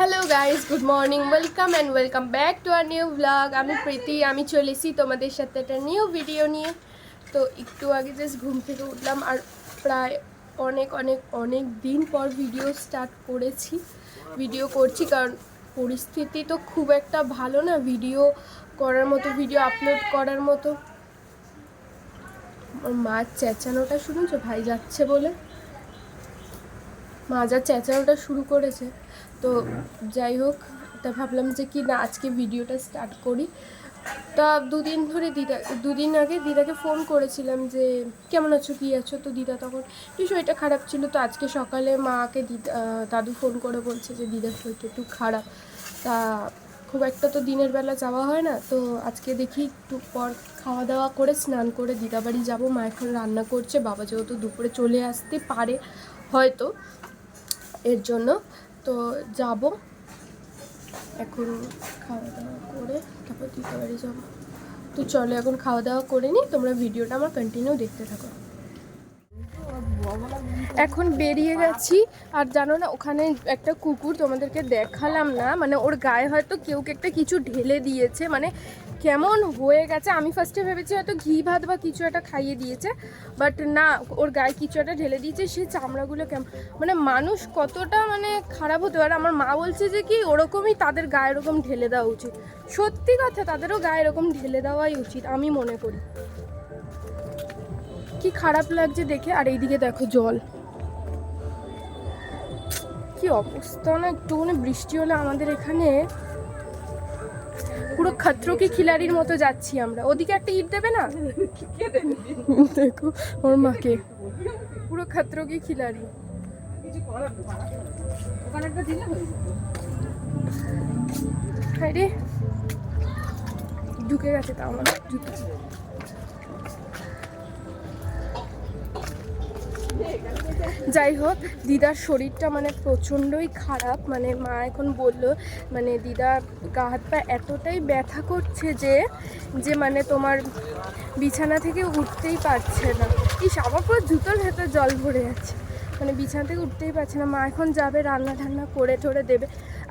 Hello guys, good morning, welcome back to our new blog. আমি প্রীতি, আমি চলেছি তোমাদের সাথে একটা নিউ ভিডিও নিয়ে। তো একটু আগে জাস্ট ঘুম থেকে উঠলাম আর প্রায় অনেক দিন পর ভিডিও স্টার্ট করেছি, ভিডিও করছি। কারণ পরিস্থিতি তো খুব একটা ভালো না ভিডিও করার মতো, ভিডিও আপলোড করার মতো। আমার মার চেঁচানোটা শুনেছো? ভাই যাচ্ছে বলে মা যা চেঁচানোটা শুরু করেছে। তো যাই হোক, তা ভাবলাম যে কি না আজকে ভিডিওটা স্টার্ট করি। তা দুদিন আগে দিদাকে ফোন করেছিলাম যে কেমন আছো, কী আছো। তো দিদা তখন একটু শরীরটা খারাপ ছিল। তো আজকে সকালে মাকে দাদু ফোন করে বলছে যে দিদার শরীরটা একটু খারাপ। তা খুব একটা তো দিনের বেলা যাওয়া হয় না। তো আজকে দেখি একটু পর খাওয়া দাওয়া করে স্নান করে দিদা বাড়ি যাবো। মা এখন রান্না করছে, বাবা যেহেতু দুপুরে চলে আসতে পারে হয়তো, এর জন্য তো যাব এখন খাওয়া দাওয়া করে, তারপর দিতে বাড়ি যাবো। তো চলো এখন খাওয়া দাওয়া করে নিই, তোমরা ভিডিওটা আমার কন্টিনিউ দেখতে থাকো। এখন বেরিয়ে গেছি আর জানো না ওখানে একটা কুকুর তোমাদেরকে দেখালাম না, মানে ওর গায়ে হয়তো কেউ একটা কিছু ঢেলে দিয়েছে, মানে কেমন হয়ে গেছে। আমি ফার্স্টে ভেবেছি হয়তো ঘি ভাত বা কিছু একটা খাইয়ে দিয়েছে, বাট না, ওর গায়ে কিছু একটা ঢেলে দিয়েছে। সেই চামড়াগুলো কেমন, মানে মানুষ কতটা মানে খারাপ হতে পারে। আমার মা বলছে যে কি ওরকমই তাদের গায়ে এরকম ঢেলে দেওয়া উচিত। সত্যি কথা, তাদেরও গায়ে এরকম ঢেলে দেওয়াই উচিত আমি মনে করি। কি খারাপ লাগছে দেখে। আর এইদিকে দেখো জল, কি অবস্থা না। একটুখানি বৃষ্টি হলে আমাদের এখানে পুরো খতরো কি খিলাড়ির মতো যাচ্ছি আমরা। ওদিকে একটা ইট দেবে না, দেখো ওর মাকে, পুরো খতরো কি খিলাড়ি। আরে ঢুকে গেছে তা আমার জুতো। যাই হোক, দিদার শরীরটা মানে প্রচণ্ডই খারাপ। মানে মা এখন বলল মানে দিদা গা হাত পা এতটাই ব্যথা করছে যে মানে তোমার বিছানা থেকে উঠতেই পারছে না। আমার পুরো জুতোর ভেতর জল ভরে যাচ্ছে, মানে বিছানা থেকে উঠতেই পারছে না। মা এখন যাবে রান্না ঠান্না করে ঠরে দেবে।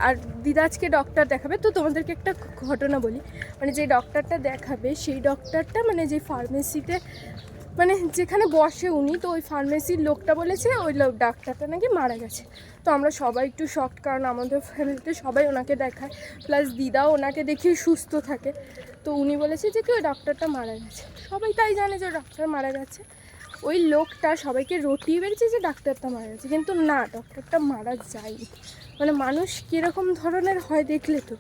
আর দিদা আজকে ডক্টর দেখাবে। তো তোমাদেরকে একটা ঘটনা বলি, মানে যে ডক্টরটা দেখাবে সেই ডক্টরটা মানে যে ফার্মেসিতে মানে যেখানে বসে উনি, তো ওই ফার্মেসির লোকটা বলেছে ওই ডাক্তারটা নাকি মারা গেছে। তো আমরা সবাই একটু শকড, কারণ আমাদের ফ্যামিলিতে সবাই ওনাকে দেখায়, প্লাস দিদাও ওনাকে দেখেই সুস্থ থাকে। তো উনি বলেছে যে কি ওই ডক্টরটা মারা গেছে। সবাই তাই জানে যে ডক্টর মারা গেছে। ওই লোকটা সবাইকে রটিয়ে বেরিয়েছে যে ডাক্তারটা মারা গেছে, কিন্তু না, ডক্টরটা মারা যায়নি। মানে মানুষ কীরকম ধরনের হয় দেখলে তো,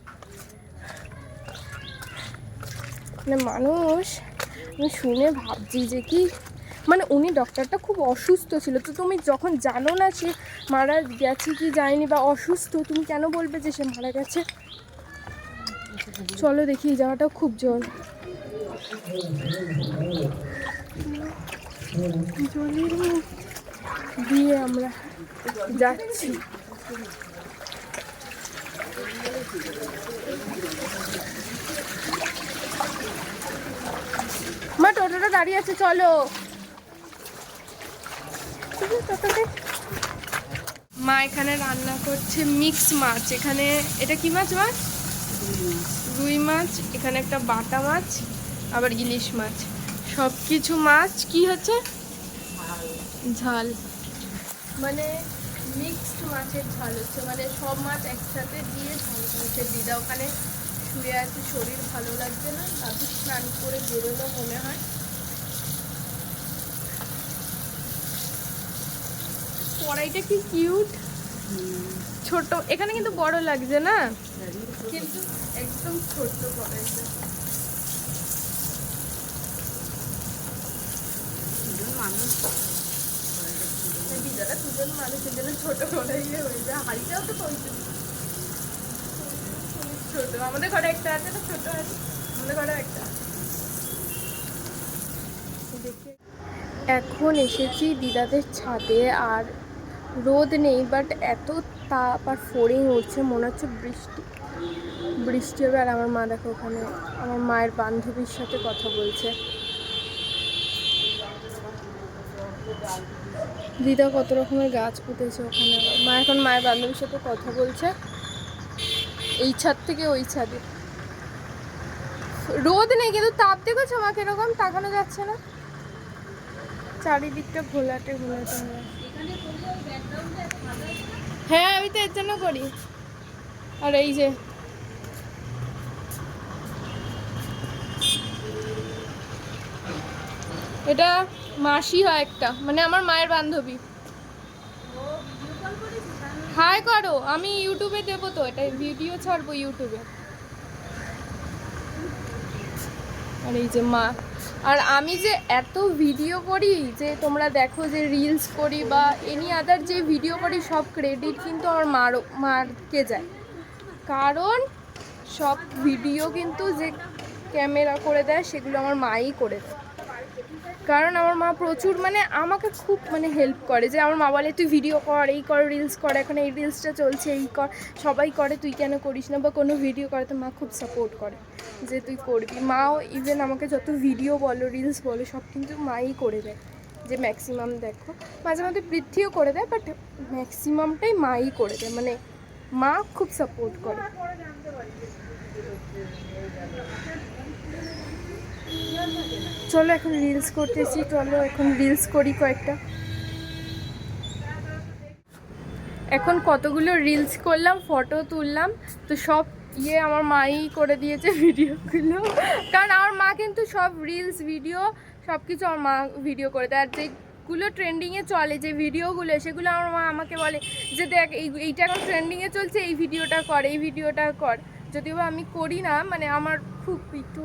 মানে মানুষ, আমি শুনে ভাবছি যে কি মানে উনি ডক্টরটা খুব অসুস্থ ছিল। তো তুমি যখন জানো না সে মারা গেছে কি যায়নি বা অসুস্থ, তুমি কেন বলবে যে সে মারা গেছে? চলো দেখি, এই জায়গাটাও খুব জল, জলের দিয়ে আমরা যাচ্ছি। মা টোটোটা দাঁড়িয়ে আছে, চলো। মা এখানে রান্না করছে মিক্স মাছ। এখানে এটা কি মাছ? রুই মাছ, এখানে একটা বাটা মাছ, আবার ইলিশ মাছ, সব কিছু মাছ কি হচ্ছে ঝাল, মানে মিক্সড মাছের ঝাল হচ্ছে, মানে সব মাছ একসাথে দিয়ে ঝাল করেছে। দিদা ওখানে শুয়ে আছে, শরীর ভালো লাগছে না, দাদু স্নান করে বেরোলো মনে হয়। কড়াইটা কি কিউট, ছোট, এখানে কিন্তু বড় লাগছে না, কিন্তু একদম ছোট্ট কড়াইটা। দিদারা দুজন মানুষের জন্য ছোট কড়াই হয়ে যায়, হাঁড়িটাও তো কমছে ছোট। আমাদের ঘরে একটা আছে না ছোট হাঁড়ি, আমাদের ঘরে একটা আছে। এখন এসেছি দিদাদের ছাদে, আর রোদ নেই, বাট এত তাপ আর ফোরিং উঠছে, মনে হচ্ছে বৃষ্টি হবে। আর আমার মা দেখো ওখানে আমার মায়ের বান্ধবীর সাথে কথা বলছে। দিদা কত রকমের গাছ পুঁতেছে ওখানে। মা এখন মায়ের বান্ধবীর সাথে কথা বলছে। এই ছাদ থেকে ওই ছাদে রোদ নেই, কিন্তু তাপ দেখেছো আমাকে এরকম তাকানো যাচ্ছে না, চারিদিকটা ঘোলাটে ঘোলাটে। হ্যাঁ আমি তো এর জন্য করি। আর এই যে এটা মাসি হয় একটা, মানে আমার মায়ের বান্ধবী। হাই করো, আমি ইউটিউবে দেবো তো, এটা ভিডিও ছাড়বো ইউটিউবে। আর এই যে মা, আর আমি যে এত ভিডিও করি, যে তোমরা দেখো যে রিলস করি বা এনি আদার যে ভিডিও করি, সব ক্রেডিট কিন্তু আমার মারকে যায়। কারণ সব ভিডিও কিন্তু যে ক্যামেরা করে দেয় সেগুলো আমার মাই করে দেয়। কারণ আমার মা প্রচুর মানে আমাকে খুব মানে হেল্প করে, যে আমার মা বলে তুই ভিডিও কর, এই কর, রিলস কর, এখন এই রিলসটা চলছে, এই কর, সবাই করে, তুই কেন করিস না, বা কোনো ভিডিও করে, তো মা খুব সাপোর্ট করে যে তুই করবি। মাও ইভেন আমাকে যত ভিডিও বলো, রিলস বলো, সব কিন্তু মাই করে দেয়, যে ম্যাক্সিমাম দেখো, মাঝে মাঝে বৃদ্ধিও করে দেয়, বাট ম্যাক্সিমামটাই মাই করে দেয়, মানে মা খুব সাপোর্ট করে। চলো এখন রিলস করতেছি, চলো এখন রিলস করি কয়েকটা। এখন কতগুলো রিলস করলাম, ফটো তুললাম, তো সব আমার মাই করে দিয়েছে ভিডিওগুলো। কারণ আমার মা কিন্তু সব রিলস ভিডিও সব কিছু আমার মা ভিডিও করে দেয়। আর যেগুলো ট্রেন্ডিংয়ে চলে যে ভিডিওগুলো, সেগুলো আমার মা আমাকে বলে যে দেখ এইটা এখন ট্রেন্ডিংয়ে চলছে, এই ভিডিওটা কর, এই ভিডিওটা কর। যদিও আমি করি না, মানে আমার খুব একটু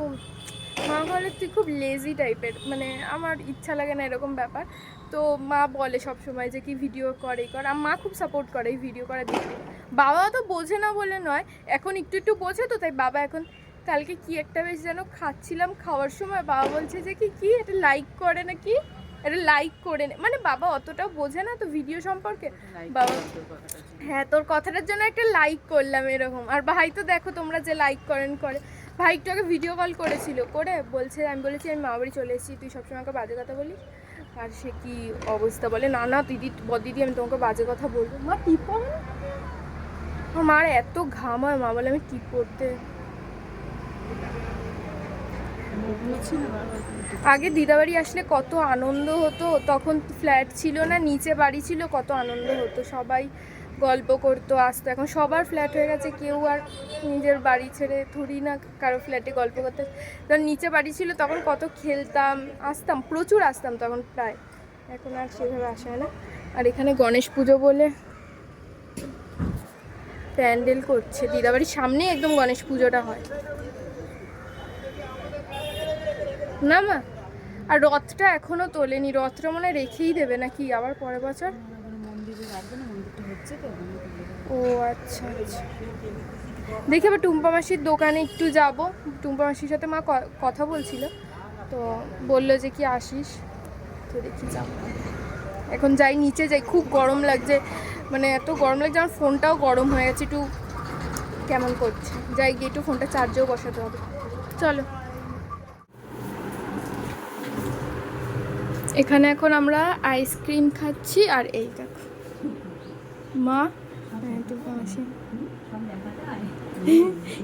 মা বলে তুই খুব লেজি টাইপের, মানে আমার ইচ্ছা লাগে না এরকম ব্যাপার। তো মা বলে সব সময় যে কি ভিডিও কর, এই কর। আর মা খুব সাপোর্ট করে এই ভিডিও করার দিক দিয়ে। বাবা তো বোঝে না বলে নয়, এখন একটু একটু বোঝে, তো তাই বাবা এখন কালকে কি একটা বেশ যেন খাচ্ছিলাম, খাওয়ার সময় বাবা বলছে যে কি এটা লাইক করে নাকি, এটা লাইক করে নে, মানে বাবা অতটা বোঝে না তো ভিডিও সম্পর্কে। বাবা হ্যাঁ তোর কথাটার জন্য একটা লাইক করলাম এরকম। আর ভাই তো দেখো তোমরা যে লাইক করে ভাই একটু আগে ভিডিও কল করেছিল, করে বলছে, আমি বলেছি আমি মামাবাড়ি চলে এসেছি, তুই সবসময় আমাকে বাজে কথা বলিস। আর সে কি অবস্থা, বলে না না দিদি আমি তোমাকে বাজে কথা বলবো। মা টিপো, আমার মার এত ঘাম হয়, মা বলে আমি টিপ করতে। আগে দিদাবাড়ি আসলে কত আনন্দ হতো, তখন ফ্ল্যাট ছিল না, নিচে বাড়ি ছিল, কত আনন্দ হতো, সবাই গল্প করতো আসতো। এখন সবার ফ্ল্যাট হয়ে গেছে, কেউ আর নিজের বাড়ি ছেড়ে থুড়ি না কারো ফ্ল্যাটে গল্প করতে। যখন নিচে বাড়ি ছিল তখন কত খেলতাম, আসতাম, প্রচুর আসতাম তখন প্রায়, এখন আর সেভাবে আসা হয় না। আর এখানে গণেশ পুজো বলে প্যান্ডেল করছে, দিদাবাড়ির সামনে একদম গণেশ পুজোটা হয় না মা। আর রথটা এখনো তোলেনি, রথটা মনে রেখেই দেবে নাকি আবার পরের বছর। ও আচ্ছা আচ্ছা, দেখি আবার টুম্পা মাসির দোকানে একটু যাব, টুম্পা মাসির সাথে মা কথা বলছিল, তো বললো যে কি আসিস, তো দেখি যাব। এখন যাই, নিচে যাই, খুব গরম লাগছে, মানে এত গরম লাগছে, আমার ফোনটাও গরম হয়ে গেছে, একটু কেমন করছে, যাই গিয়ে একটু ফোনটা চার্জেও বসাতে হবে। চলো, এখানে এখন আমরা আইসক্রিম খাচ্ছি। আর এই দেখো মা,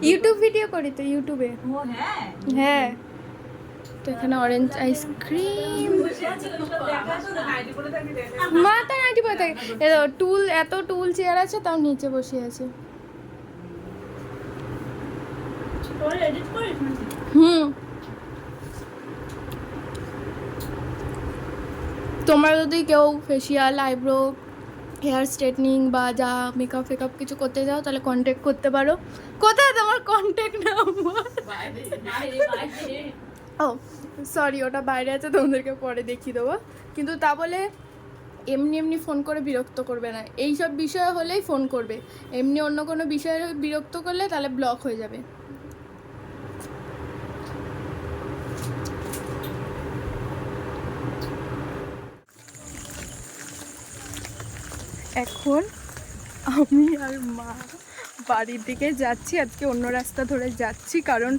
ইউটিউব ভিডিও করি তো ইউটিউবে। হ্যাঁ, তো এখানে অরেঞ্জ আইসক্রিম, মা তার নাইটি পরে থাকে, টুল এত টুল চেয়ার আছে, তাও নিচে বসে আছে। তোমরা যদি কেউ ফেসিয়াল, আইব্রো, হেয়ার স্ট্রেটনিং বা যা মেকআপ ফেকআপ কিছু করতে যাও, তাহলে কন্ট্যাক্ট করতে পারো। কোথায় তোমার কন্ট্যাক্ট নাম্বার? ও সরি, ওটা বাইরে আছে, তোমাদেরকে পরে দেখিয়ে দেবো। কিন্তু তা বলে এমনি ফোন করে বিরক্ত করবে না, এই সব বিষয় হলেই ফোন করবে, এমনি অন্য কোনো বিষয়ে বিরক্ত করলে তাহলে ব্লক হয়ে যাবে। এখন আমি আর মা বাড়ির দিকে যাচ্ছি, আজকে অন্য রাস্তা ধরে যাচ্ছি, কারণ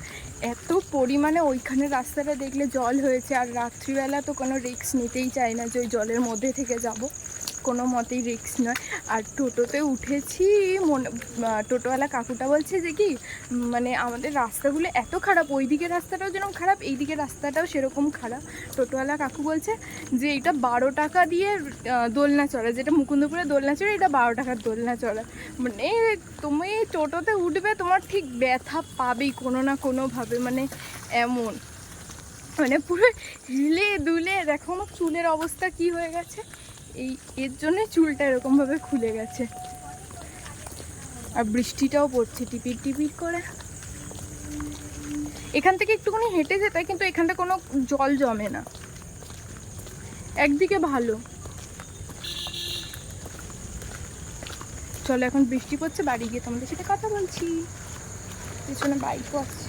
এত পরিমাণে ওইখানে রাস্তাটা দেখলে জল হয়েছে, আর রাত্রিবেলা তো কোনো রিস্ক নিতেই চাই না যে ওই জলের মধ্যে থেকে যাব, কোনো মতেই রিস্ক নয়। আর টোটোতে উঠেছি, টোটোওয়ালা কাকুটা বলছে যে কি মানে আমাদের রাস্তাগুলো এত খারাপ, ওই দিকের রাস্তাটাও যেরকম খারাপ এই দিকের রাস্তাটাও সেরকম খারাপ। টোটোওয়ালা কাকু বলছে যে এটা 12 টাকা দিয়ে দোলনা চড়া, যেটা মুকুন্দপুরে দোলনা চড়ে এটা 12 টাকার দোলনা চড়া। মানে তুমি টোটোতে উঠবে তোমার ঠিক ব্যথা পাবেই কোনো না কোনোভাবে, মানে এমন মানে পুরো হিলে দুলে। দেখো আমার চুলের অবস্থা কি হয়ে গেছে, এর জন্যই চুলটা এরকমভাবে খুলে গেছে। আর বৃষ্টিটাও পড়ছে টিপির টিপির করে। এখান থেকে একটুখানি হেঁটে যেতে হয়, কিন্তু এখানটা কোনো জল জমে না, একদিকে ভালো। চলো এখন বৃষ্টি পড়ছে, বাড়ি গিয়ে তোমাদের সাথে কথা বলছি। পিছনে বাইকও আছে।